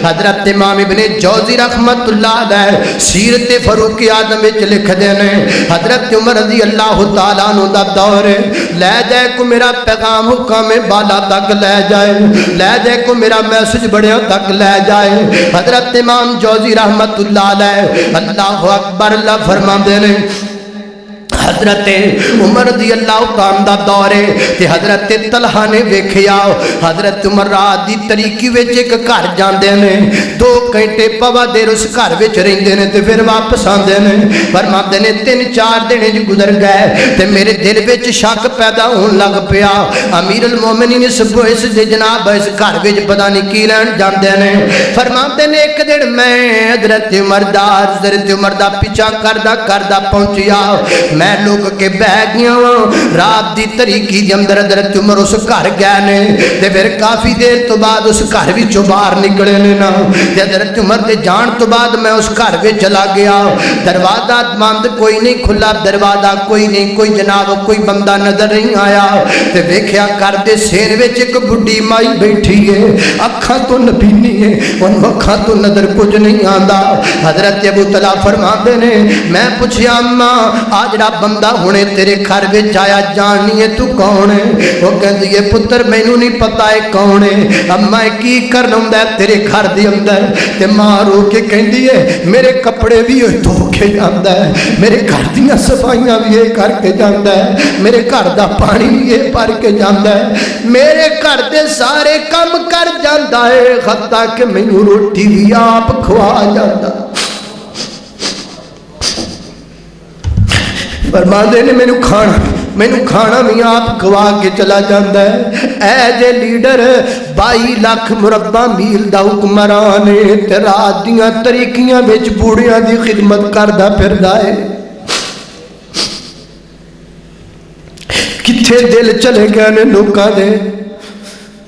حضرت امام ابن جوزی رحمت اللہ علیہ سیرت فاروق اعظم وچ لکھ دے نے حضرت عمر رضی اللہ تعالیٰ عنہ دا دور لے جائے کو میرا پیغام حکام بالا تک لے جائے، لے جائے کو میرا میسج بڑیوں تک لے جائے۔ حضرت امام جوزی رحمت اللہ علیہ اللہ اکبر اللہ فرماندے نے حضرت عمر رضی اللہ تعالیٰ دا دور ہے تے حضرت طلحہ نے ویکھیا حضرت عمر رات دی طریقی وچ ایک گھر جاندے نے، 2 گھنٹے پوا دیر اس گھر وچ رہندے نے تے پھر واپس آندے نے۔ فرماندے نے 3-4 دن گزر گئے تے میرے دل وچ شک پیدا ہون لگ پیا، امیر المومنین اس جناب اس گھر وچ پتہ نہیں کی لین جاندے نے۔ فرماندے نے ایک دن میں حضرت عمر دا پیچھا کردا پہنچیا، میں لوگ کے بہ گیا رات دی طریقی دے اندر حضرت عمر اس گھر گئے نے تے پھر کافی دیر تو بعد اس گھر وچوں باہر نکلے نے نا تے حضرت عمر دے جان تو بعد میں اس گھر وچ چلا گیا، دروازہ بند کوئی نہیں کھلا، دروازہ کوئی نہیں، کوئی جناب کوئی بندہ نظر نہیں آیا تے ویکھیا گھر دے سین وچ ایک بڈھی مائی بیٹھی ہے، اکھاں تو نبینی ہے، ان اکھاں تو نظر کچھ نہیں آندا۔ حضرت ابو طلحہ فرماندے نے میں پوچھیا اماں آ جڑا بندہ ہونے تیرے گھر وچ آیا جاننی ہے تو کون ہے؟ وہ کہندی ہے پتر مینوں نہیں پتا ہے کون ہے، اما کی کرنا ہوندا ہے تیرے گھر دے اندر؟ تے ماں رو کے کہندی ہے میرے کپڑے بھی دھو کے جاندا ہے، میرے گھر دیاں صفائیاں بھی یہ کر کے جاندا ہے، میرے گھر دا پانی بھی یہ بھر کے جاندا ہے، میرے گھر دے سارے کام کر جاندا ہے، حتیٰ کہ مینوں روٹی بھی آپ کھوا جاندا۔ فرماندے نے مینوں کھانا بھی آپ کھوا کے چلا جاندا ہے۔ اے جے لیڈر 22 لاکھ مربع میل دا حکمران ہے تے رات دیاں طریقیاں وچ بوڑھیاں دی خدمت کردا پھردا ہے، کتھے دل چلے گئے نے لوکاں دے؟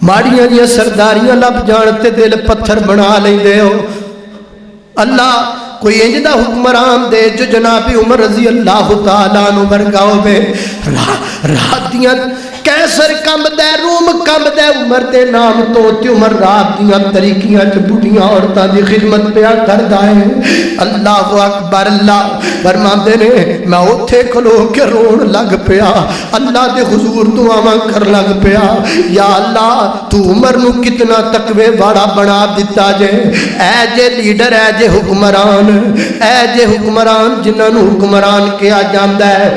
ماڑیاں دیاں سرداریاں لب جان تے دل پتھر بنا لیندے ہو۔ اللہ کوئی انج دا حکمران دے جو جناب عمر رضی اللہ تعالیٰ عنہ ورگا ہوئے، رات دیاں کیسر کم دے، روم کم دے عمر دے نام تو تے عمر رات دیاں طریقیاں چ بڑھیاں عورتاں دی خدمت پیا کردا ہے۔ اللہ اکبر اللہ فرماندے نے میں اوتھے کھلو کے رون لگ پیا، اللہ دے حضور دعاواں کر لگ پیا، یا اللہ تو عمر نو کتنا تقوی والا بنا دیتا جے۔ اے جے لیڈر، اے جے حکمران، اے جے حکمران جنہاں نو حکمران کیا جاندا ہے،